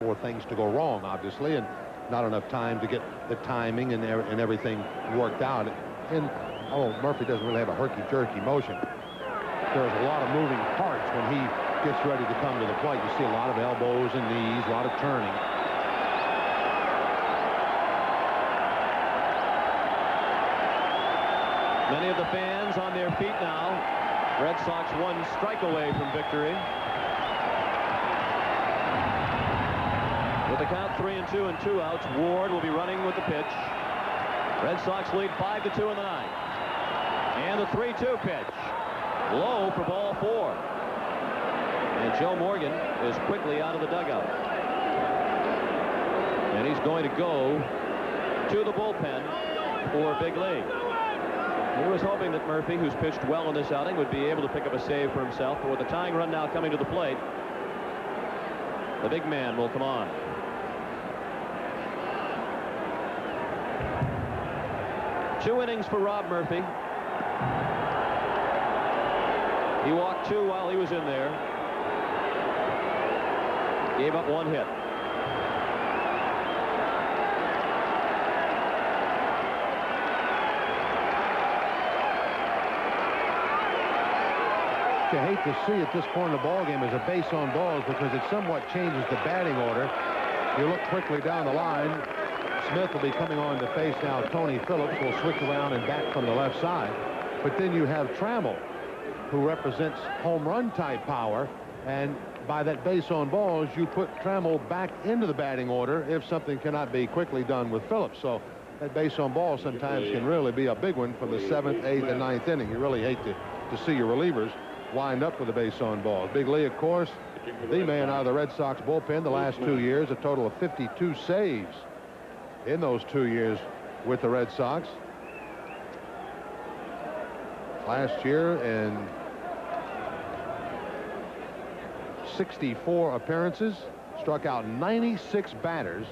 for things to go wrong, obviously, and not enough time to get the timing and everything worked out. And Murphy doesn't really have a herky-jerky motion. There's a lot of moving parts when he gets ready to come to the plate. You see a lot of elbows and knees, a lot of turning. Many of the fans on their feet now. Red Sox one strike away from victory. With the count 3-2 and 2 outs, Ward will be running with the pitch. Red Sox lead 5-2 in the ninth. And the 3-2 pitch. Low for ball 4. And Joe Morgan is quickly out of the dugout. And he's going to go to the bullpen for Big Lee. He was hoping that Murphy, who's pitched well in this outing, would be able to pick up a save for himself. But with the tying run now coming to the plate, the big man will come on. Two innings for Rob Murphy. He walked 2 while he was in there. Gave up 1 hit. You hate to see at this point in the ball game is a base on balls because it somewhat changes the batting order. You look quickly down the line. Smith will be coming on to face now. Tony Phillips will switch around and bat from the left side. But then you have Trammell, who represents home run type power. And by that base on balls, you put Trammell back into the batting order if something cannot be quickly done with Phillips. So that base on balls sometimes can really be a big one from the 7th, 8th, and 9th inning. You really hate to see your relievers wind up with a base on balls. Big Lee, of course, the man out of the Red Sox bullpen the last 2 years, a total of 52 saves in those 2 years with the Red Sox. Last year in 64 appearances, struck out 96 batters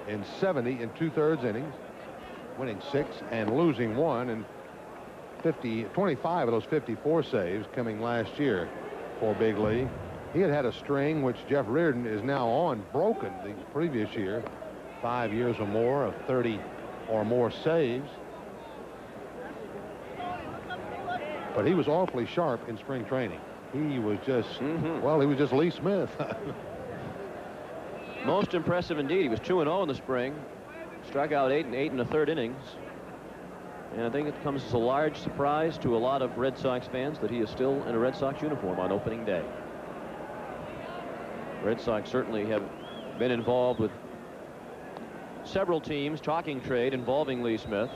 in 70 2/3 innings, winning 6 and losing 1, and 25 of those 54 saves coming last year for Big Lee. He had a string which Jeff Reardon is now on, broken the previous year, 5 years or more of 30 or more saves. But he was awfully sharp in spring training. He was just, well, he was just Lee Smith. Most impressive indeed. He was 2-0 in the spring. Struck out 8 1/3 innings. And I think it comes as a large surprise to a lot of Red Sox fans that he is still in a Red Sox uniform on opening day. Red Sox certainly have been involved with several teams talking trade involving Lee Smith.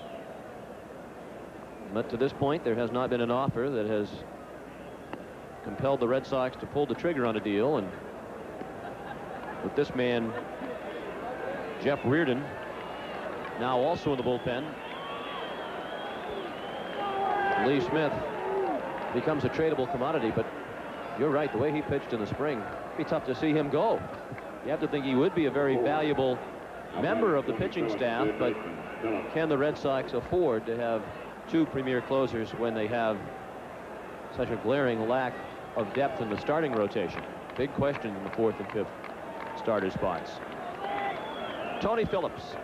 But to this point, there has not been an offer that has compelled the Red Sox to pull the trigger on a deal. And with this man, Jeff Reardon, now also in the bullpen, Lee Smith becomes a tradable commodity. But you're right, the way he pitched in the spring, it'd be tough to see him go. You have to think he would be a very valuable member of the pitching staff, but can the Red Sox afford to have 2 premier closers when they have such a glaring lack of depth in the starting rotation? Big question in the 4th and 5th starter spots. Tony Phillips,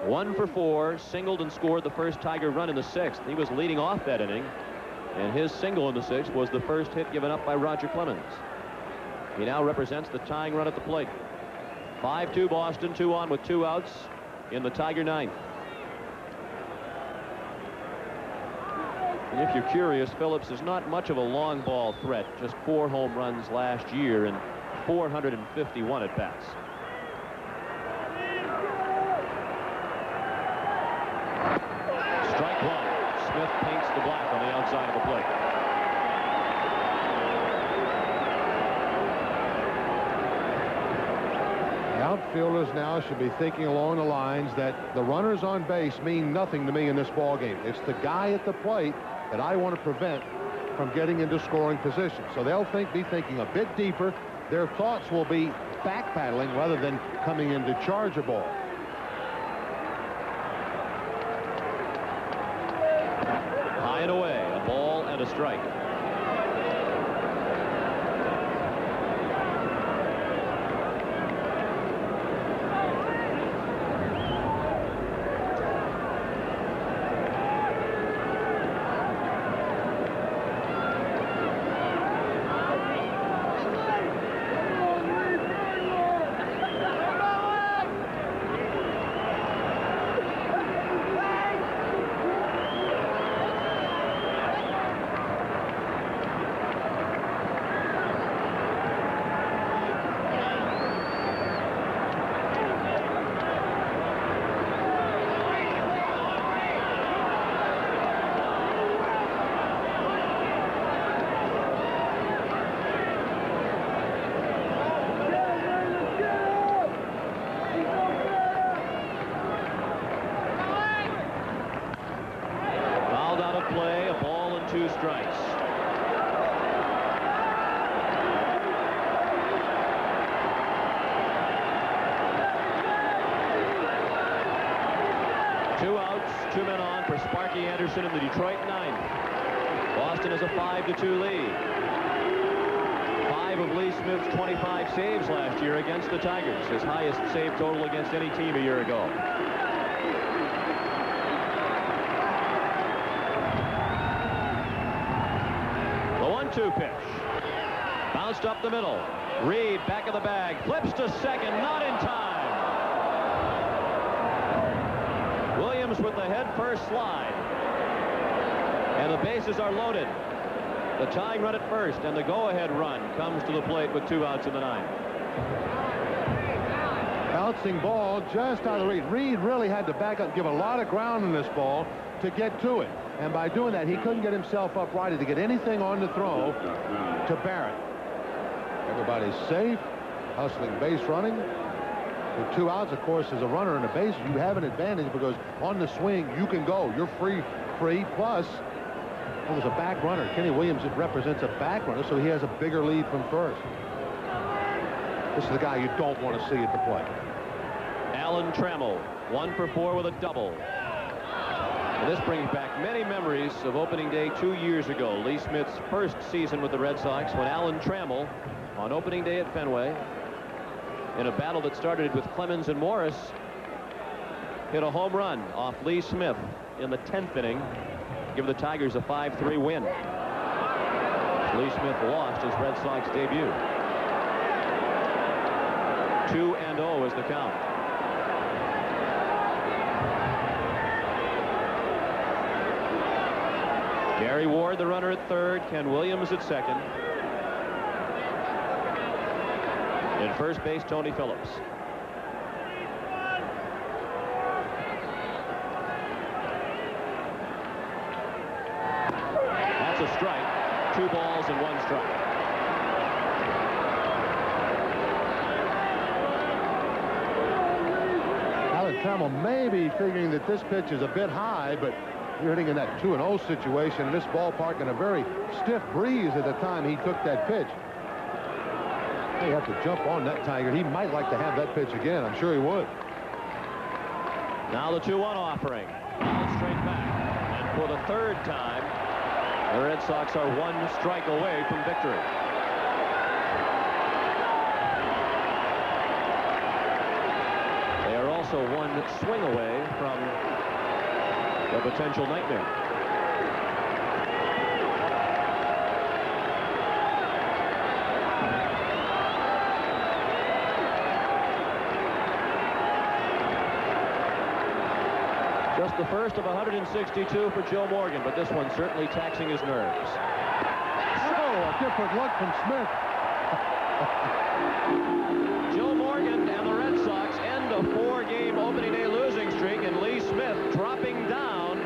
1 for 4, singled and scored the first Tiger run in the 6th. He was leading off that inning, and his single in the 6th was the first hit given up by Roger Clemens. He now represents the tying run at the plate. 5-2 Boston, 2 on with 2 outs in the Tiger 9th. And if you're curious, Phillips is not much of a long ball threat, just 4 home runs last year and 451 at bats. Strike 1. Smith paints the black on the outside of the plate. The outfielders now should be thinking along the lines that the runners on base mean nothing to me in this ball game. It's the guy at the plate that I want to prevent from getting into scoring position. So they'll be thinking a bit deeper. Their thoughts will be backpedaling rather than coming into charge a ball. High and away, a ball and a strike. outs. 2 men on for Sparky Anderson in the Detroit ninth. Boston has a 5-2 lead. 5 of Lee Smith's 25 saves last year against the Tigers, his highest save total against any team a year ago. The 1-2 pitch. Bounced up the middle. Reed back of the bag. Flips to second. Not in time. Williams with the head-first slide. And the bases are loaded. The tying run at first, and the go-ahead run comes to the plate with 2 outs in the 9th. Bouncing ball just out of the read. Reed really had to back up, give a lot of ground in this ball to get to it. And by doing that, he couldn't get himself uprighted to get anything on the throw to Barrett. Everybody's safe. Hustling base running. With 2 outs, of course, as a runner in the base, you have an advantage because on the swing, you can go. You're free. Plus, it was a back runner. Kenny Williams represents a back runner, so he has a bigger lead from first. This is the guy you don't want to see at the plate. Alan Trammell, 1 for 4 with a double. And this brings back many memories of opening day 2 years ago, Lee Smith's first season with the Red Sox, when Alan Trammell, on opening day at Fenway, in a battle that started with Clemens and Morris, hit a home run off Lee Smith in the 10th inning, give the Tigers a 5-3 win. Lee Smith lost his Red Sox debut. 2-0 is the count. Gary Ward, the runner, at third. Ken Williams at second. In first base, Tony Phillips. That's a strike. 2 balls and 1 strike. Alan Trammell may be figuring that this pitch is a bit high, but you're hitting in that 2-0 situation in this ballpark in a very stiff breeze at the time he took that pitch. They have to jump on that Tiger. He might like to have that pitch again. I'm sure he would. Now the 2-1 offering. Straight back. And for the 3rd time, the Red Sox are 1 strike away from victory. They are also 1 swing away from a potential nightmare. Just the first of 162 for Joe Morgan, but this one certainly taxing his nerves. Oh, a different look from Smith. Joe Morgan and the Red Sox end a 4-game opening day losing streak, and Lee Smith dropping down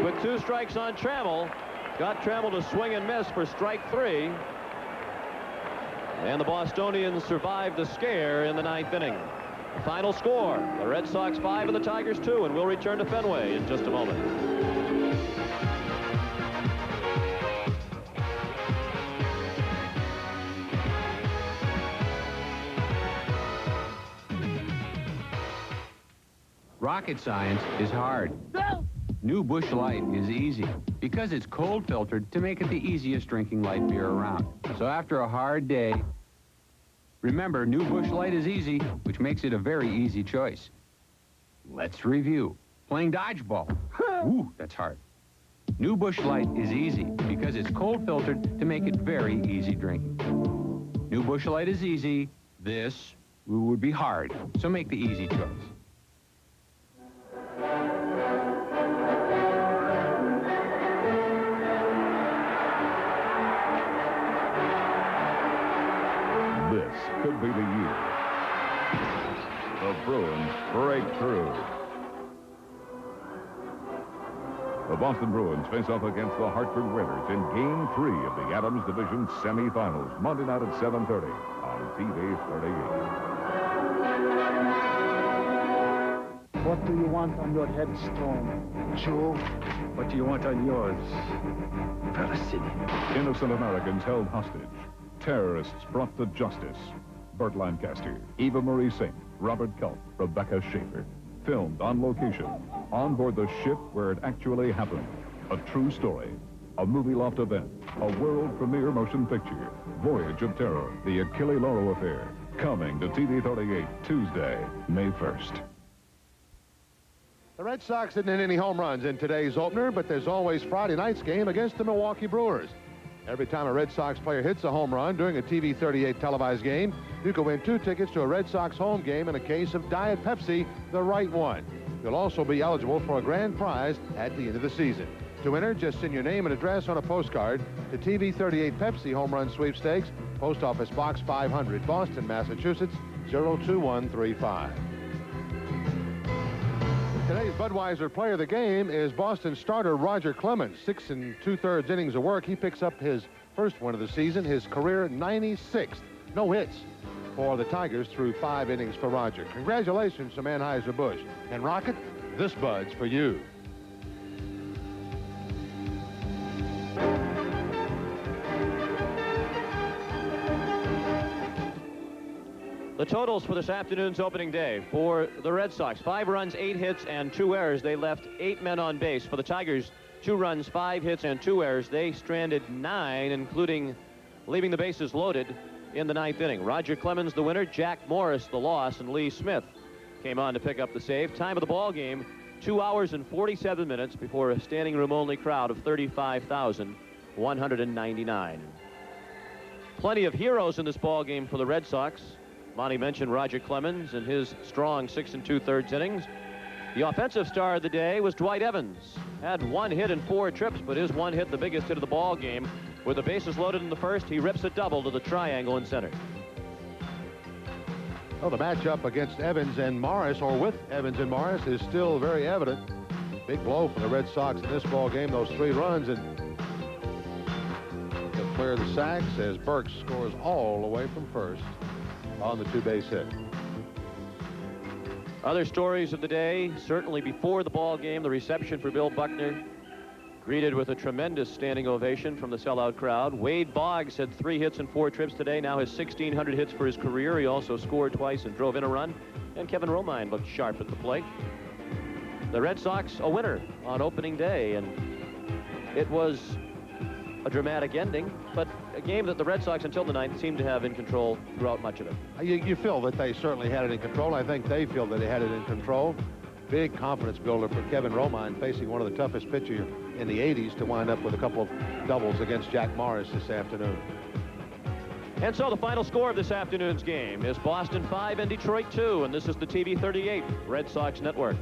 with 2 strikes on Trammell. Got Trammell to swing and miss for strike 3. And the Bostonians survived the scare in the 9th inning. The final score, the Red Sox 5 and the Tigers 2, and we'll return to Fenway in just a moment. Rocket science is hard. New Busch Light is easy because it's cold filtered to make it the easiest drinking light beer around. So after a hard day, remember, New Busch Light is easy, which makes it a very easy choice. Let's review. Playing dodgeball. Ooh, that's hard. New Busch Light is easy because it's cold filtered to make it very easy drinking. New Busch Light is easy. This would be hard, so make the easy choice. This could be the year. The Bruins break through. The Boston Bruins face off against the Hartford Whalers in Game 3 of the Adams Division semifinals, Monday night at 7:30 on TV 38. What do you want on your headstone, Joe? What do you want on yours, Felicity? Innocent Americans held hostage. Terrorists brought to justice. Burt Lancaster, Eva Marie Saint, Robert Culp, Rebecca Schaefer. filmed on location, on board the ship where it actually happened. A true story, a movie loft event, a world premiere motion picture, Voyage of Terror, the Achille Lauro Affair, coming to TV 38 Tuesday, May 1st. The Red Sox didn't hit any home runs in today's opener, but there's always Friday night's game against the Milwaukee Brewers. Every time a Red Sox player hits a home run during a TV 38 televised game, you can win 2 tickets to a Red Sox home game and a case of Diet Pepsi, the right one. You'll also be eligible for a grand prize at the end of the season. To enter, just send your name and address on a postcard to TV 38 Pepsi Home Run Sweepstakes, Post Office Box 500, Boston, Massachusetts, 02135. Today's Budweiser player of the game is Boston starter Roger Clemens. 6 2/3 innings of work. He picks up his first win of the season, his career 96th. No hits for the Tigers through 5 innings for Roger. Congratulations to Anheuser-Busch. And Rocket, this Bud's for you. The totals for this afternoon's opening day for the Red Sox: 5 runs, 8 hits, and 2 errors. They left 8 men on base. For the Tigers, 2 runs, 5 hits, and 2 errors. They stranded 9, including leaving the bases loaded in the 9th inning. Roger Clemens, the winner. Jack Morris, the loss. And Lee Smith came on to pick up the save. Time of the ball game, 2 hours and 47 minutes before a standing room only crowd of 35,199. Plenty of heroes in this ball game for the Red Sox. Monty mentioned Roger Clemens and his strong 6 2/3 innings. The offensive star of the day was Dwight Evans. Had 1 hit and 4 trips, but his 1 hit the biggest hit of the ball game. With the bases loaded in the first, he rips a double to the triangle in center. Well, the matchup against Evans and Morris, or with Evans and Morris, is still very evident. Big blow for the Red Sox in this ball game, those 3 runs, and they'll clear the sacks as Burks scores all the way from first on the 2-base hit. Other stories of the day, certainly before the ball game, the reception for Bill Buckner, greeted with a tremendous standing ovation from the sellout crowd. Wade Boggs had 3 hits and 4 trips today, now has 1,600 hits for his career. He also scored twice and drove in a run. And Kevin Romine looked sharp at the plate. The Red Sox a winner on opening day, and it was a dramatic ending, but a game that the Red Sox until the 9th seemed to have in control throughout much of it. You feel that they certainly had it in control. I think they feel that they had it in control. Big confidence builder for Kevin Romine, facing one of the toughest pitchers in the 80s to wind up with a couple of doubles against Jack Morris this afternoon. And so the final score of this afternoon's game is Boston 5 and Detroit 2, and this is the TV 38 Red Sox Network.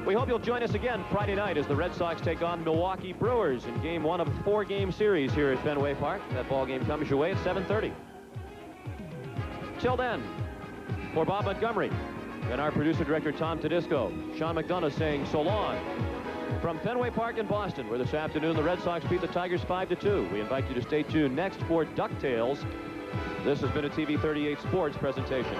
We hope you'll join us again Friday night as the Red Sox take on Milwaukee Brewers in game 1 of a 4-game series here at Fenway Park. That ball game comes your way at 7:30. Till then, for Bob Montgomery and our producer-director Tom Tedisco, Sean McDonough saying so long from Fenway Park in Boston, where this afternoon the Red Sox beat the Tigers 5-2. We invite you to stay tuned next for DuckTales. This has been a TV 38 Sports presentation.